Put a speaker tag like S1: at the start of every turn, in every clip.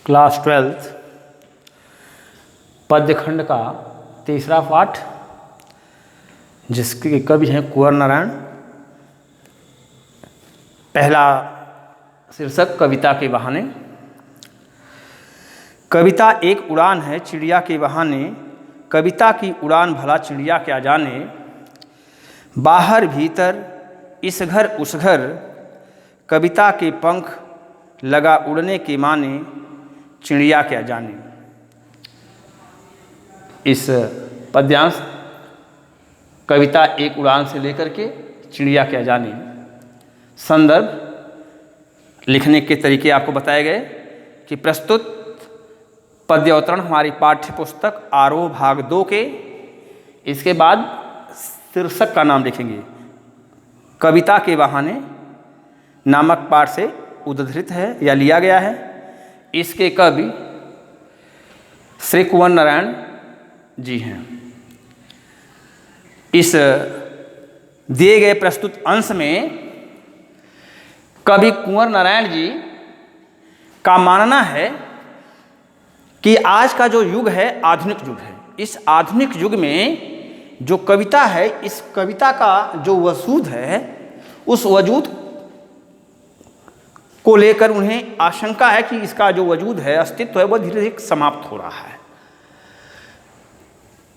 S1: Class 12 पद्यखंड का तीसरा पाठ, जिसके कवि हैं कुंवर नारायण। पहला शीर्षक कविता के बहाने। कविता एक उड़ान है चिड़िया के बहाने, कविता की उड़ान भला चिड़िया क्या जाने। बाहर भीतर इस घर उस घर, कविता के पंख लगा उड़ने के माने, चिड़िया क्या जाने। इस पद्यांश कविता एक उड़ान से लेकर के चिड़िया क्या जाने, संदर्भ लिखने के तरीके आपको बताए गए कि प्रस्तुत पद्यावतरण हमारी पाठ्य पुस्तक आरोह भाग 2 के, इसके बाद शीर्षक का नाम लिखेंगे। कविता के बहाने नामक पाठ से उद्धृत है या लिया गया है। इसके कवि श्री कुंवर नारायण जी हैं। इस दिए गए प्रस्तुत अंश में कवि कुंवर नारायण जी का मानना है कि आज का जो युग है आधुनिक युग है। इस आधुनिक युग में जो कविता है, इस कविता का जो वजूद है, उस वजूद को लेकर उन्हें आशंका है कि इसका जो वजूद है, अस्तित्व है, वह धीरे धीरे समाप्त हो रहा है।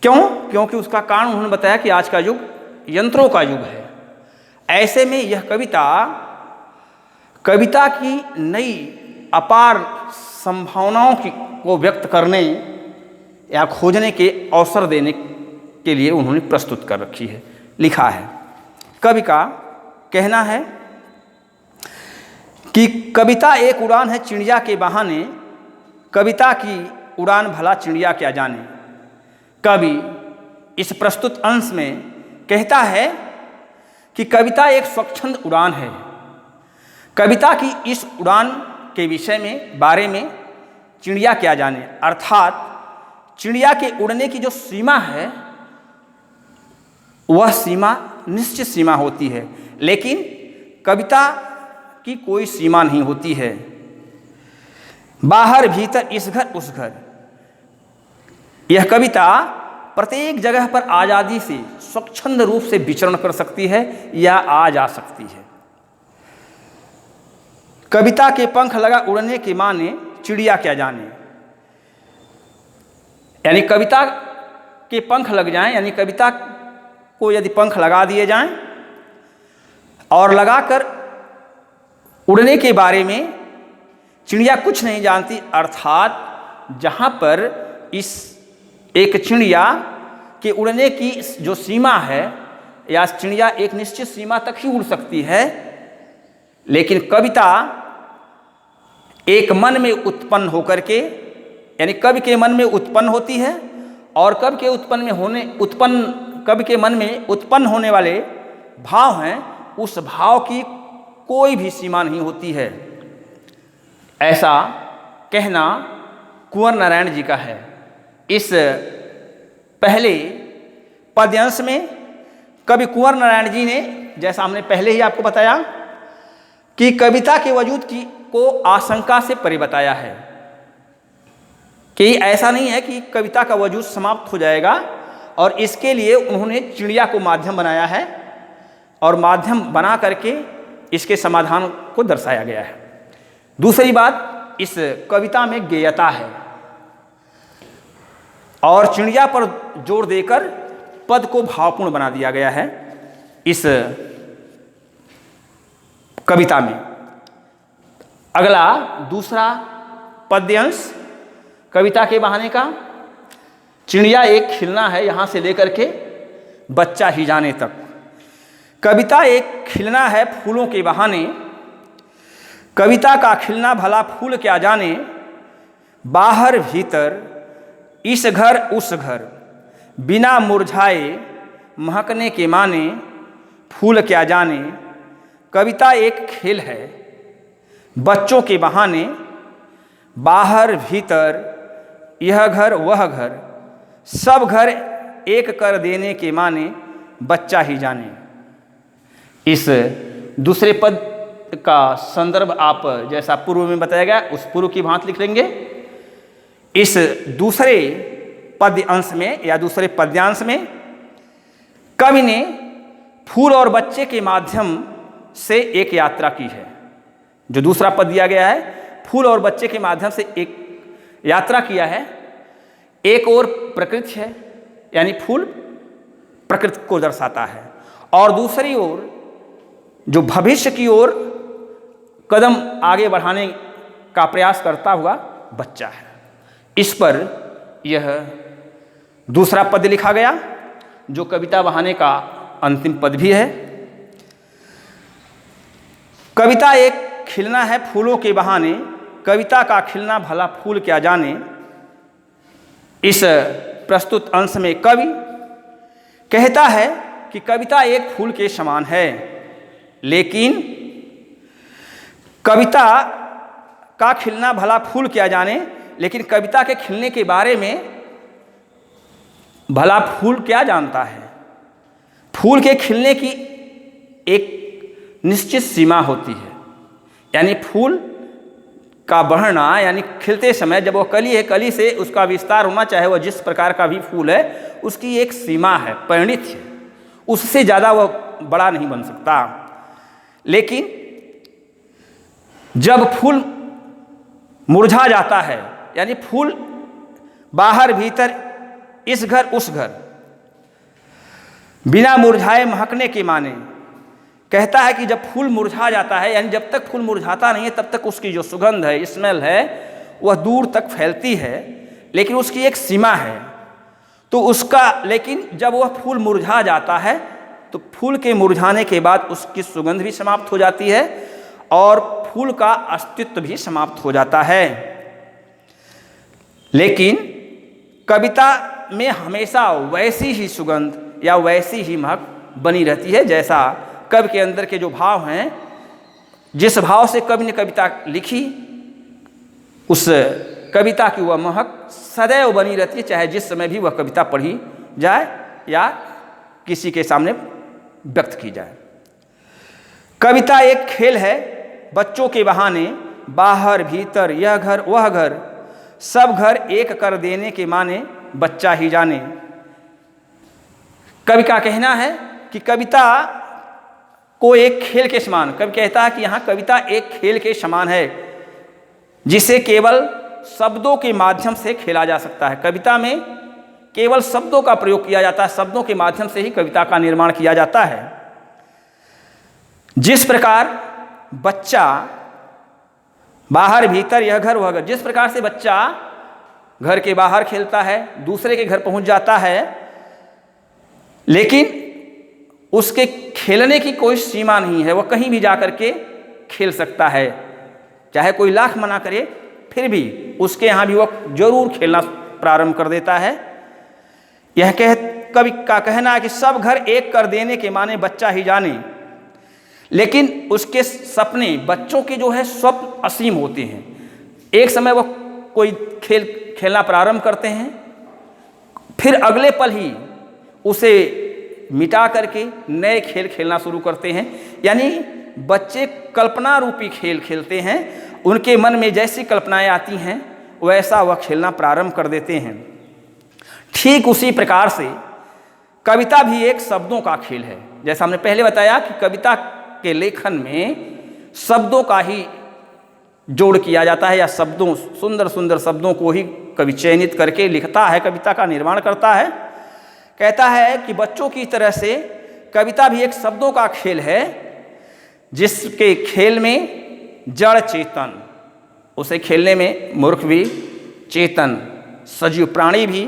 S1: क्यों? क्योंकि उसका कारण उन्होंने बताया कि आज का युग यंत्रों का युग है। ऐसे में यह कविता की नई अपार संभावनाओं को व्यक्त करने या खोजने के अवसर देने के लिए उन्होंने प्रस्तुत कर रखी है, लिखा है। कवि का कहना है कि कविता एक उड़ान है चिड़िया के बहाने, कविता की उड़ान भला चिड़िया क्या जाने। कवि इस प्रस्तुत अंश में कहता है कि कविता एक स्वच्छंद उड़ान है। कविता की इस उड़ान के विषय में, बारे में चिड़िया क्या जाने, अर्थात चिड़िया के उड़ने की जो सीमा है, वह सीमा निश्चित सीमा होती है, लेकिन कविता की कोई सीमा नहीं होती है। बाहर भीतर इस घर उस घर, यह कविता प्रत्येक जगह पर आज़ादी से स्वच्छंद रूप से विचरण कर सकती है या आ जा सकती है। कविता के पंख लगा उड़ने के माने, चिड़िया क्या जाने। यानी कविता के पंख लग जाएं, यानी कविता को यदि पंख लगा दिए जाएं और लगाकर उड़ने के बारे में चिड़िया कुछ नहीं जानती, अर्थात जहाँ पर इस एक चिड़िया के उड़ने की जो सीमा है, या चिड़िया एक निश्चित सीमा तक ही उड़ सकती है, लेकिन कविता एक मन में उत्पन्न होकर के, यानी कवि के मन में उत्पन्न होती है, और कवि के मन में उत्पन्न होने वाले भाव हैं, उस भाव की कोई भी सीमा नहीं होती है। ऐसा कहना कुंवर नारायण जी का है। इस पहले पद्यांश में कवि कुंवर नारायण जी ने, जैसा हमने पहले ही आपको बताया, कि कविता के वजूद को आशंका से परे बताया है कि ऐसा नहीं है कि कविता का वजूद समाप्त हो जाएगा, और इसके लिए उन्होंने चिड़िया को माध्यम बनाया है, और माध्यम बना करके इसके समाधान को दर्शाया गया है। दूसरी बात, इस कविता में गेयता है, और चिड़िया पर जोर देकर पद को भावपूर्ण बना दिया गया है इस कविता में। अगला दूसरा पद्यांश कविता के बहाने का, चिड़िया एक खिलना है यहाँ से लेकर के बच्चा ही जाने तक। कविता एक खिलना है फूलों के बहाने, कविता का खिलना भला फूल क्या जाने। बाहर भीतर इस घर उस घर, बिना मुरझाए महकने के माने, फूल क्या जाने। कविता एक खेल है बच्चों के बहाने, बाहर भीतर यह घर वह घर, सब घर एक कर देने के माने, बच्चा ही जाने। इस दूसरे पद का संदर्भ आप जैसा पूर्व में बताया गया उस पूर्व की भांति लिख लेंगे। इस दूसरे पद्य अंश में या दूसरे पद्यांश में कवि ने फूल और बच्चे के माध्यम से एक यात्रा की है। जो दूसरा पद दिया गया है, फूल और बच्चे के माध्यम से एक यात्रा किया है। एक और प्रकृति है, यानी फूल प्रकृति को दर्शाता है, और दूसरी ओर जो भविष्य की ओर कदम आगे बढ़ाने का प्रयास करता हुआ बच्चा है। इस पर यह दूसरा पद लिखा गया, जो कविता बहाने का अंतिम पद भी है। कविता एक खिलना है फूलों के बहाने, कविता का खिलना भला फूल क्या जाने। इस प्रस्तुत अंश में कवि कहता है कि कविता एक फूल के समान है, लेकिन कविता का खिलना भला फूल क्या जाने, लेकिन कविता के खिलने के बारे में भला फूल क्या जानता है। फूल के खिलने की एक निश्चित सीमा होती है, यानी फूल का बढ़ना, यानी खिलते समय जब वो कली है, कली से उसका विस्तार होना, चाहे वह जिस प्रकार का भी फूल है, उसकी एक सीमा है, परिणित है, उससे ज़्यादा वह बड़ा नहीं बन सकता। लेकिन जब फूल मुरझा जाता है, यानी फूल बाहर भीतर, इस घर उस घर, बिना मुरझाए महकने के माने, कहता है कि जब फूल मुरझा जाता है, यानी जब तक फूल मुरझाता नहीं है तब तक उसकी जो सुगंध है, स्मेल है, वह दूर तक फैलती है, लेकिन उसकी एक सीमा है। तो उसका, लेकिन जब वह फूल मुरझा जाता है तो फूल के मुरझाने के बाद उसकी सुगंध भी समाप्त हो जाती है और फूल का अस्तित्व भी समाप्त हो जाता है। लेकिन कविता में हमेशा वैसी ही सुगंध या वैसी ही महक बनी रहती है, जैसा कवि के अंदर के जो भाव हैं, जिस भाव से कवि ने कविता लिखी, उस कविता की वह महक सदैव बनी रहती है, चाहे जिस समय भी वह कविता पढ़ी जाए या किसी के सामने व्यक्त की जाए। कविता एक खेल है बच्चों के बहाने, बाहर भीतर यह घर वह घर, सब घर एक कर देने के माने, बच्चा ही जाने। कवि का कहना है कि कविता को एक खेल के समान, कवि कहता है कि यहाँ कविता एक खेल के समान है, जिसे केवल शब्दों के माध्यम से खेला जा सकता है। कविता में केवल शब्दों का प्रयोग किया जाता है, शब्दों के माध्यम से ही कविता का निर्माण किया जाता है। जिस प्रकार बच्चा बाहर भीतर यह घर वह घर, जिस प्रकार से बच्चा घर के बाहर खेलता है, दूसरे के घर पहुंच जाता है, लेकिन उसके खेलने की कोई सीमा नहीं है, वह कहीं भी जाकर के खेल सकता है, चाहे कोई लाख मना करे फिर भी उसके यहाँ भी वह जरूर खेलना प्रारंभ कर देता है। यह कवि का कहना है कि सब घर एक कर देने के माने, बच्चा ही जाने। लेकिन उसके सपने, बच्चों के जो है स्वप्न असीम होते हैं। एक समय वह कोई खेल खेलना प्रारंभ करते हैं, फिर अगले पल ही उसे मिटा करके नए खेल खेलना शुरू करते हैं। यानी बच्चे कल्पना रूपी खेल खेलते हैं, उनके मन में जैसी कल्पनाएं आती हैं वैसा वह खेलना प्रारंभ कर देते हैं। ठीक उसी प्रकार से कविता भी एक शब्दों का खेल है। जैसा हमने पहले बताया कि कविता के लेखन में शब्दों का ही जोड़ किया जाता है, या शब्दों, सुंदर सुंदर शब्दों को ही कवि चयनित करके लिखता है, कविता का निर्माण करता है। कहता है कि बच्चों की तरह से कविता भी एक शब्दों का खेल है, जिसके खेल में जड़ चेतन, उसे खेलने में मूर्ख भी, चेतन सजीव प्राणी भी,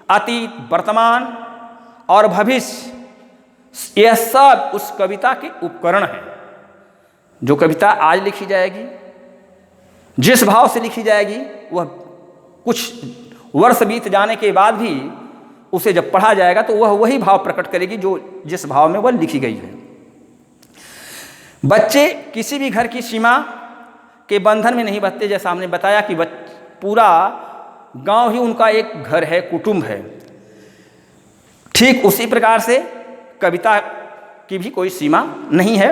S1: अतीत वर्तमान और भविष्य, यह सब उस कविता के उपकरण हैं। जो कविता आज लिखी जाएगी, जिस भाव से लिखी जाएगी, वह कुछ वर्ष बीत जाने के बाद भी उसे जब पढ़ा जाएगा तो वह वही भाव प्रकट करेगी जो जिस भाव में वह लिखी गई है। बच्चे किसी भी घर की सीमा के बंधन में नहीं बंधते। जैसा हमने बताया कि पूरा गांव ही उनका एक घर है, कुटुंब है। ठीक उसी प्रकार से कविता की भी कोई सीमा नहीं है।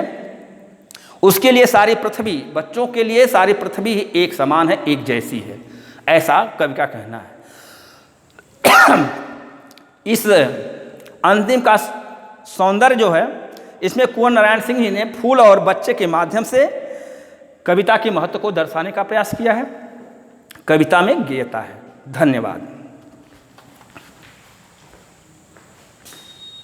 S1: उसके लिए सारी पृथ्वी, बच्चों के लिए सारी पृथ्वी ही एक समान है, एक जैसी है। ऐसा कवि का कहना है। इस अंतिम का सौंदर्य जो है, इसमें कुंवर नारायण सिंह जी ने फूल और बच्चे के माध्यम से कविता के महत्व को दर्शाने का प्रयास किया है। कविता में गेयता है। धन्यवाद।